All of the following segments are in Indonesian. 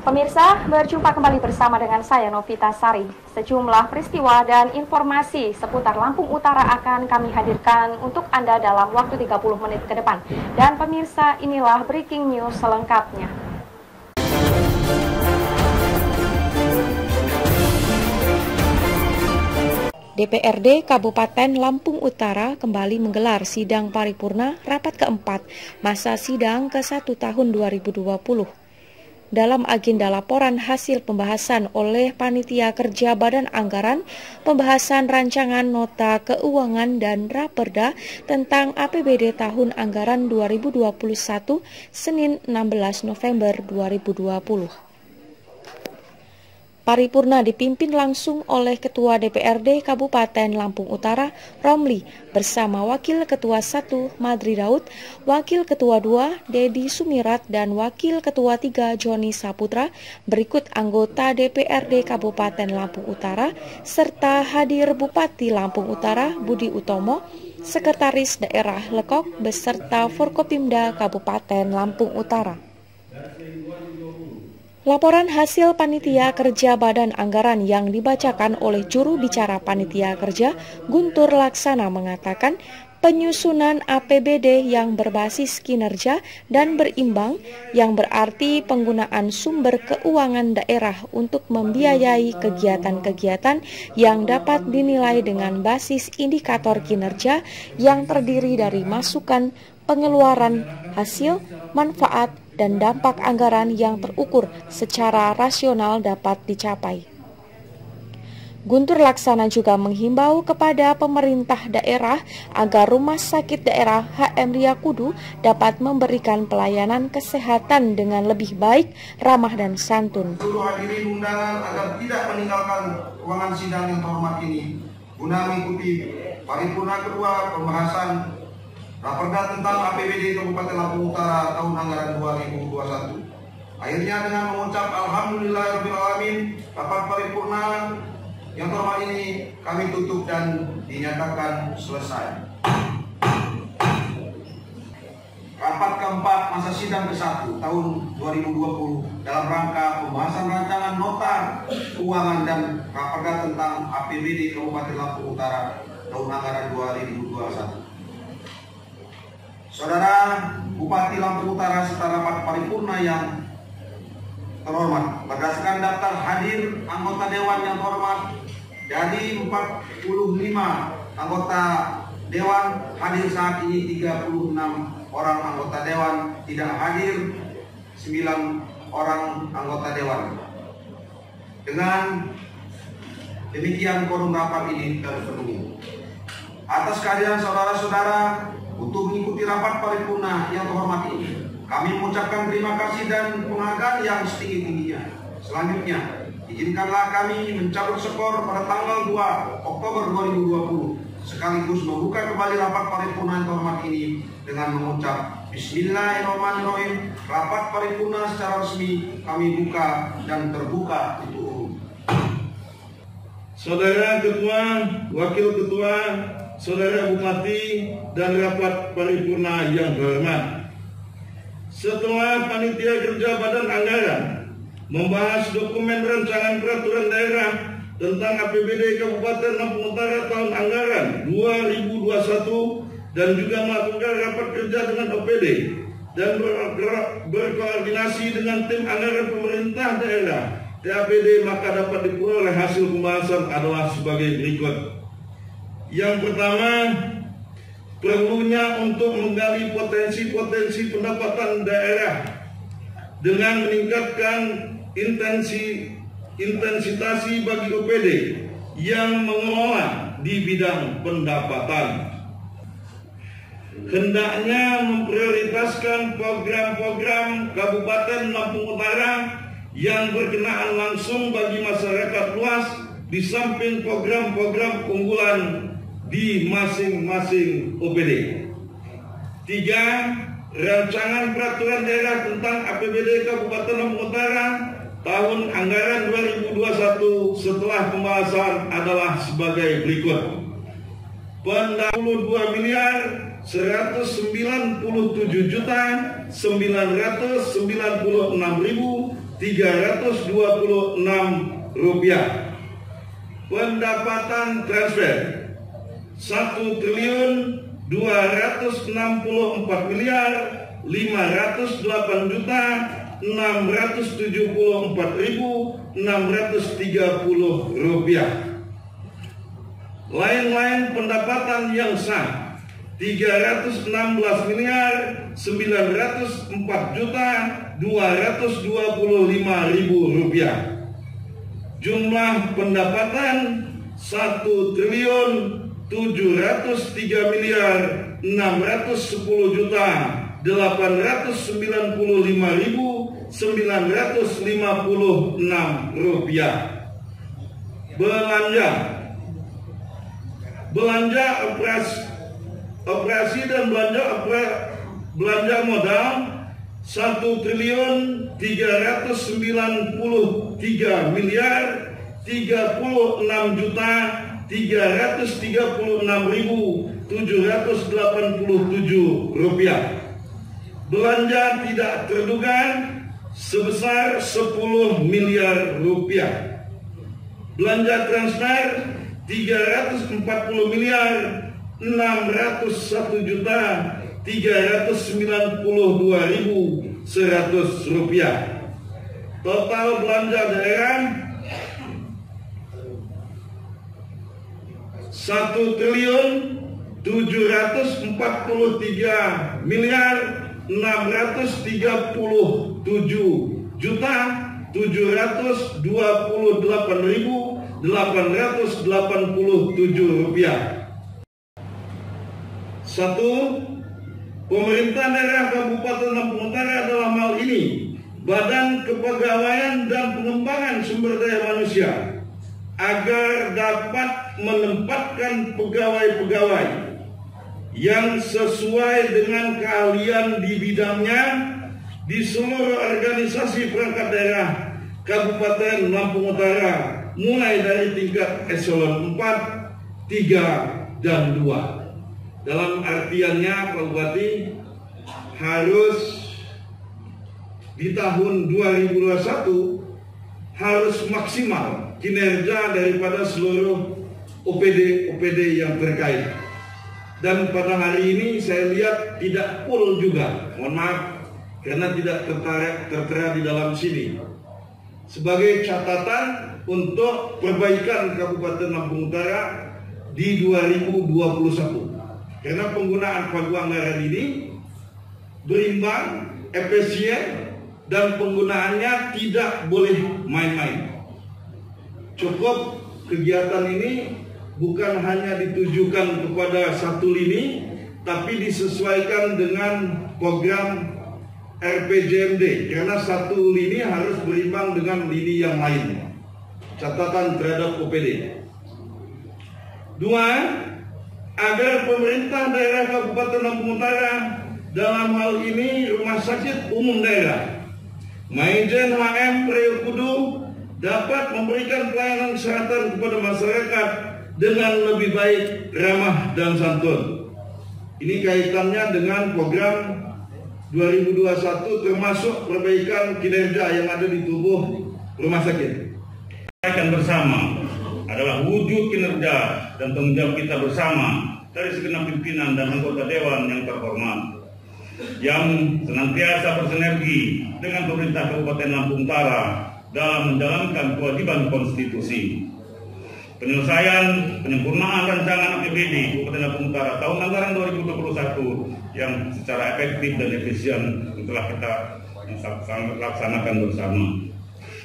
Pemirsa, berjumpa kembali bersama dengan saya Novita Sari. Sejumlah peristiwa dan informasi seputar Lampung Utara akan kami hadirkan untuk Anda dalam waktu 30 menit ke depan. Dan pemirsa, inilah breaking news selengkapnya. DPRD Kabupaten Lampung Utara kembali menggelar sidang paripurna rapat keempat masa sidang ke-1 tahun 2020. Dalam agenda laporan hasil pembahasan oleh Panitia Kerja Badan Anggaran, pembahasan rancangan nota keuangan dan raperda tentang APBD tahun anggaran 2021, Senin 16 November 2020. Paripurna dipimpin langsung oleh Ketua DPRD Kabupaten Lampung Utara, Romli, bersama Wakil Ketua 1, Madri Daud, Wakil Ketua 2, Dedi Sumirat, dan Wakil Ketua 3, Joni Saputra, berikut anggota DPRD Kabupaten Lampung Utara, serta hadir Bupati Lampung Utara, Budi Utomo, Sekretaris Daerah Lekok, beserta Forkopimda Kabupaten Lampung Utara. Laporan hasil Panitia Kerja Badan Anggaran yang dibacakan oleh juru bicara Panitia Kerja, Guntur Laksana, mengatakan penyusunan APBD yang berbasis kinerja dan berimbang, yang berarti penggunaan sumber keuangan daerah untuk membiayai kegiatan-kegiatan yang dapat dinilai dengan basis indikator kinerja yang terdiri dari masukan, pengeluaran, hasil, manfaat, dan dampak anggaran yang terukur secara rasional dapat dicapai. Guntur Laksana juga menghimbau kepada pemerintah daerah agar rumah sakit daerah HM Ria Kudu dapat memberikan pelayanan kesehatan dengan lebih baik, ramah, dan santun. Seluruh hadirin undangan agar tidak meninggalkan ruangan sidang yang terhormat ini guna mengikuti paripurna kedua pembahasan raperda tentang APBD Kabupaten Lampung Utara tahun anggaran 2021. Akhirnya dengan mengucap Alhamdulillahirrahmanirrahim, rapat paripurna yang terhormat ini kami tutup dan dinyatakan selesai. Rapat keempat masa sidang ke-1 tahun 2020 dalam rangka pembahasan rancangan nota keuangan dan raperda tentang APBD Kabupaten Lampung Utara tahun anggaran 2021. Saudara Bupati Lampung Utara serta rapat paripurna yang terhormat, berdasarkan daftar hadir anggota Dewan yang terhormat, dari 45 anggota Dewan hadir saat ini 36 orang anggota Dewan, tidak hadir 9 orang anggota Dewan. Dengan demikian quorum rapat ini terpenuhi. Atas kehadiran saudara-saudara untuk mengikuti rapat paripurna yang terhormat ini, kami mengucapkan terima kasih dan penghargaan yang setinggi-tingginya. Selanjutnya, izinkanlah kami mencabut skor pada tanggal 2 Oktober 2020, sekaligus membuka kembali rapat paripurna yang terhormat ini dengan mengucap Bismillahirrahmanirrahim. Rapat paripurna secara resmi kami buka dan terbuka untuk umum. Saudara Ketua, Wakil Ketua, Saudara Bupati, dan rapat paripurna yang terhormat. Setelah Panitia Kerja Badan Anggaran membahas dokumen rancangan peraturan daerah tentang APBD Kabupaten Lampung Utara tahun anggaran 2021 dan juga melakukan rapat kerja dengan OPD dan berkoordinasi dengan tim anggaran pemerintah daerah TAPD, maka dapat diperoleh hasil pembahasan adalah sebagai berikut. Yang pertama, perlunya untuk menggali potensi-potensi pendapatan daerah dengan meningkatkan intensitas bagi OPD yang mengelola di bidang pendapatan. Hendaknya memprioritaskan program-program Kabupaten Lampung Utara yang berkenaan langsung bagi masyarakat luas di samping program-program unggulan di masing-masing OPD. 3. Rancangan peraturan daerah tentang APBD Kabupaten Lampung Utara tahun anggaran 2021 setelah pembahasan adalah sebagai berikut. Pendapatan 2.197.996.200 Rp326. Pendapatan transfer Rp1.264.574.674.630. Lain-lain pendapatan yang sah Rp316.904.225.000. Jumlah pendapatan Rp1.730.610.956. Belanja operasi dan belanja modal Rp1.336.336.787. Belanja tidak terduga sebesar Rp10 miliar. Belanja transfer Rp340.601.392.100. Total belanja daerah Rp1.637.638.887. 1. Pemerintah daerah Kabupaten Lampung Utara dalam hal ini Badan Kepegawaian dan Pengembangan Sumber Daya Manusia agar dapat menempatkan pegawai-pegawai yang sesuai dengan keahlian di bidangnya di seluruh organisasi perangkat daerah Kabupaten Lampung Utara, mulai dari tingkat eselon 4, 3, dan 2. Dalam artiannya, Pak Bupati, harus di tahun 2021 harus maksimal kinerja daripada seluruh OPD yang terkait. Dan pada hari ini saya lihat tidak full juga, mohon maaf karena tidak tertera di dalam sini. Sebagai catatan untuk perbaikan Kabupaten Lampung Utara di 2021. Karena penggunaan pagu anggaran ini berimbang, efisien, dan penggunaannya tidak boleh main-main. Cukup kegiatan ini bukan hanya ditujukan kepada satu lini, tapi disesuaikan dengan program RPJMD, karena satu lini harus berimbang dengan lini yang lain. Catatan terhadap OPD. 2. Agar pemerintah daerah Kabupaten Lampung Utara, dalam hal ini Rumah Sakit Umum Daerah Maijen HM Priok Kudu, dapat memberikan pelayanan kesehatan kepada masyarakat dengan lebih baik, ramah, dan santun. Ini kaitannya dengan program 2021 termasuk perbaikan kinerja yang ada di tubuh rumah sakit. Akan bersama adalah wujud kinerja dan tanggung jawab kita bersama dari segenap pimpinan dan anggota dewan yang terhormat, yang senantiasa bersinergi dengan pemerintah Kabupaten Lampung Utara dalam menjalankan kewajiban konstitusi. Penyelesaian penyempurnaan rancangan APBD Kabupaten Lampung Utara tahun anggaran 2021 yang secara efektif dan efisien telah kita laksanakan bersama.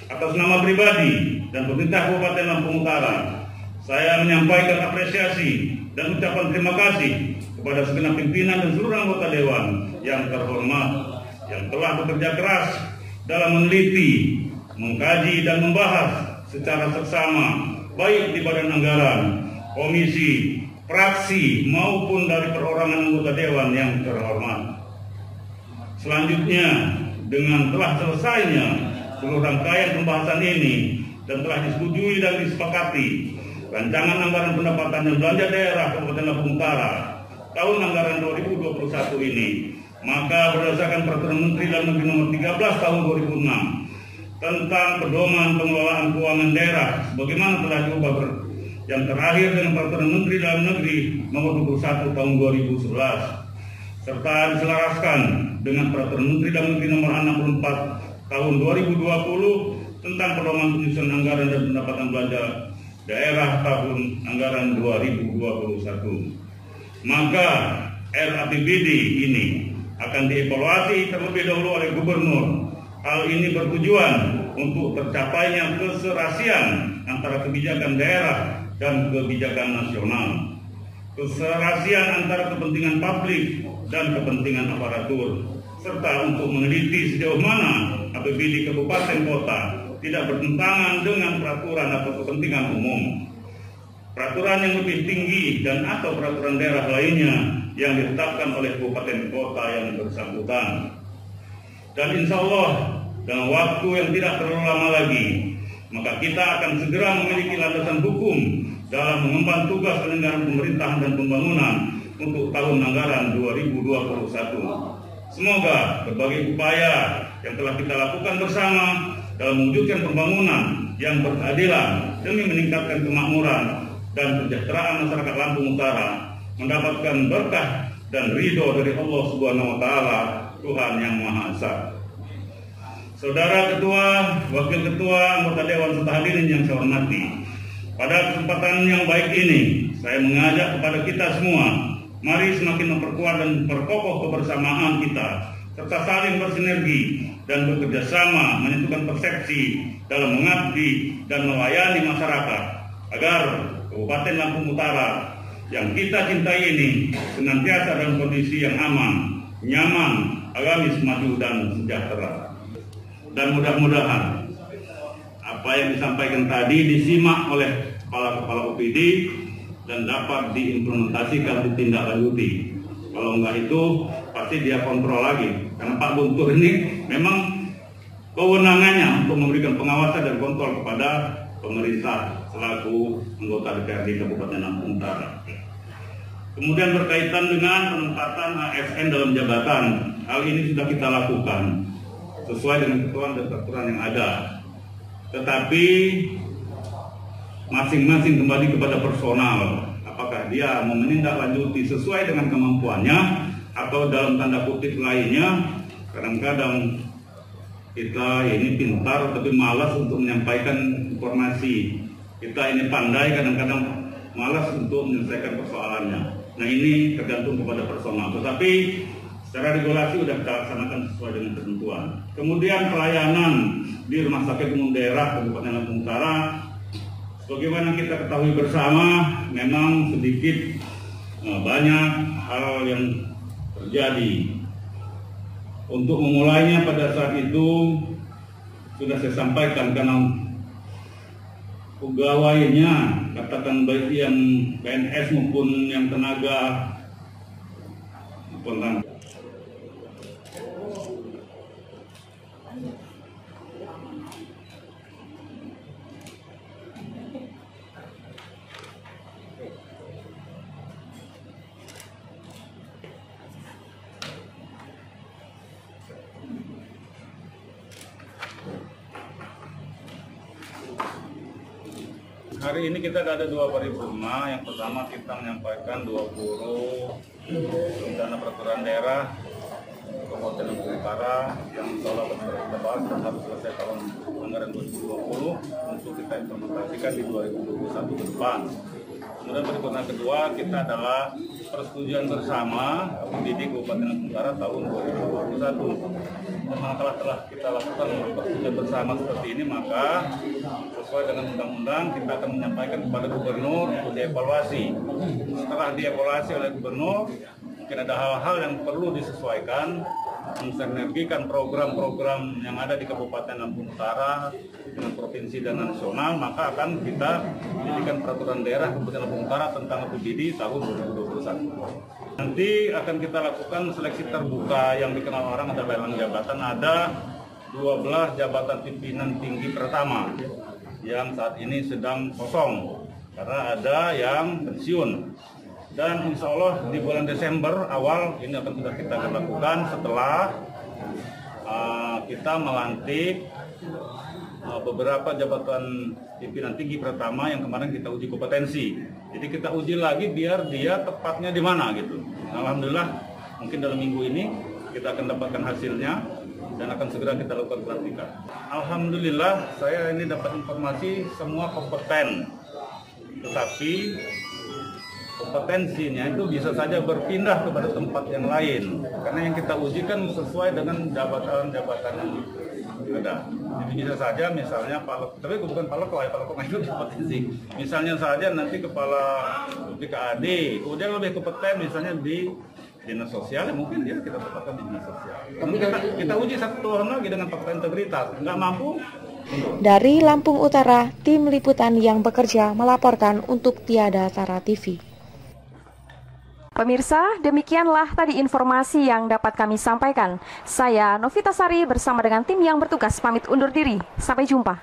Atas nama pribadi dan pemerintah Kabupaten Lampung Utara, saya menyampaikan apresiasi dan ucapan terima kasih kepada segenap pimpinan dan seluruh anggota dewan yang terhormat yang telah bekerja keras dalam meneliti, mengkaji, dan membahas secara seksama baik di badan anggaran, komisi, fraksi maupun dari perorangan anggota dewan yang terhormat. Selanjutnya, dengan telah selesainya seluruh rangkaian pembahasan ini dan telah disetujui dan disepakati rancangan anggaran pendapatan dan belanja daerah Kabupaten Lampung Utara tahun anggaran 2021 ini, maka berdasarkan Peraturan Menteri Dalam Negeri Nomor 13 Tahun 2006 tentang pedoman pengelolaan keuangan daerah sebagaimana telah diubah yang terakhir dengan Peraturan Menteri Dalam Negeri Nomor 21 Tahun 2011 serta diselaraskan dengan Peraturan Menteri Dalam Negeri Nomor 64 Tahun 2020 tentang pedoman penyusunan anggaran dan pendapatan belanja daerah tahun anggaran 2021. Maka RAPBD ini akan dievaluasi terlebih dahulu oleh Gubernur. Hal ini bertujuan untuk tercapainya keserasian antara kebijakan daerah dan kebijakan nasional, keserasian antara kepentingan publik dan kepentingan aparatur, serta untuk meneliti sejauh mana APBD kabupaten kota tidak bertentangan dengan peraturan atau kepentingan umum, peraturan yang lebih tinggi dan atau peraturan daerah lainnya yang ditetapkan oleh kabupaten kota yang bersangkutan. Dan insya Allah dalam waktu yang tidak terlalu lama lagi, maka kita akan segera memiliki landasan hukum dalam mengemban tugas penyelenggaraan pemerintahan dan pembangunan untuk tahun anggaran 2021. Semoga berbagai upaya yang telah kita lakukan bersama dalam mewujudkan pembangunan yang berkeadilan demi meningkatkan kemakmuran dan kesejahteraan masyarakat Lampung Utara mendapatkan berkah dan ridho dari Allah Subhanahu wa Ta'ala, Tuhan yang Maha Esa. Saudara Ketua, Wakil Ketua, anggota Dewan serta hadirin yang saya hormati, pada kesempatan yang baik ini saya mengajak kepada kita semua, mari semakin memperkuat dan memperkokoh kebersamaan kita serta saling bersinergi dan bekerja sama menentukan persepsi dalam mengabdi dan melayani masyarakat agar Kabupaten Lampung Utara yang kita cintai ini senantiasa dalam kondisi yang aman, nyaman, agamis, maju dan sejahtera. Dan mudah-mudahan apa yang disampaikan tadi disimak oleh kepala-kepala OPD dan dapat diimplementasikan, ditindaklanjuti. Kalau enggak itu pasti dia kontrol lagi, karena Pak Guntur ini memang kewenangannya untuk memberikan pengawasan dan kontrol kepada pemerintah selaku anggota DPRD Kabupaten Lampung Utara. Kemudian berkaitan dengan penempatan ASN dalam jabatan, hal ini sudah kita lakukan sesuai dengan ketentuan dan peraturan yang ada. Tetapi masing-masing kembali kepada personal, apakah dia mau menindaklanjuti sesuai dengan kemampuannya atau dalam tanda kutip lainnya. Kadang-kadang kita ini pintar tapi malas untuk menyampaikan informasi. Kita ini pandai, kadang-kadang malas untuk menyelesaikan persoalannya. Nah, ini tergantung kepada personal. Tetapi secara regulasi sudah kita laksanakan sesuai dengan ketentuan. Kemudian pelayanan di Rumah Sakit Umum Daerah Kabupaten Lampung Utara, sebagaimana kita ketahui bersama, memang sedikit banyak hal yang terjadi. Untuk memulainya pada saat itu sudah saya sampaikan, karena pegawainya, katakan baik yang PNS maupun yang tenaga hari ini kita ada dua paripurna. Yang pertama kita menyampaikan 20 rencana peraturan daerah Kabupaten Lampung Utara yang telah kita bahas dan harus selesai tahun anggaran 2020 untuk kita implementasikan di 2021 ke depan. Kemudian paripurna kedua kita adalah persetujuan bersama APBD Kabupaten Lampung Utara tahun 2021. Manakala telah kita lakukan persetujuan bersama seperti ini, maka sesuai dengan undang-undang kita akan menyampaikan kepada Gubernur untuk dievaluasi. Setelah dievaluasi oleh Gubernur, mungkin ada hal-hal yang perlu disesuaikan, mensinergikan program-program yang ada di Kabupaten Lampung Utara dengan provinsi dan nasional, maka akan kita jadikan peraturan daerah Kabupaten Lampung Utara tentang APBD tahun 2021. Nanti akan kita lakukan seleksi terbuka yang dikenal orang ada lelang jabatan. Ada 12 jabatan pimpinan tinggi pertama yang saat ini sedang kosong karena ada yang pensiun. Dan insya Allah di bulan Desember awal ini akan sudah kita lakukan setelah kita melantik beberapa jabatan pimpinan tinggi pertama yang kemarin kita uji kompetensi. Jadi kita uji lagi biar dia tepatnya di mana gitu. Alhamdulillah mungkin dalam minggu ini kita akan dapatkan hasilnya dan akan segera kita lakukan pelantikan. Alhamdulillah saya ini dapat informasi semua kompeten, tetapi kompetensinya itu bisa saja berpindah kepada tempat yang lain. Karena yang kita uji kan sesuai dengan jabatan-jabatan yang ada. Jadi bisa saja misalnya tapi bukan Pak Lekoi, Pak Lekoi itu kompetensi. Misalnya saja nanti kepala BKAD, dia lebih kompeten misalnya di dinas sosial, ya mungkin dia kita tempatkan di dinas sosial. Kita uji satu orang lagi dengan fakta integritas, nggak mampu. Dari Lampung Utara, tim liputan yang bekerja melaporkan untuk Tiada Tara TV. Pemirsa, demikianlah tadi informasi yang dapat kami sampaikan. Saya Novita Sari bersama dengan tim yang bertugas pamit undur diri. Sampai jumpa.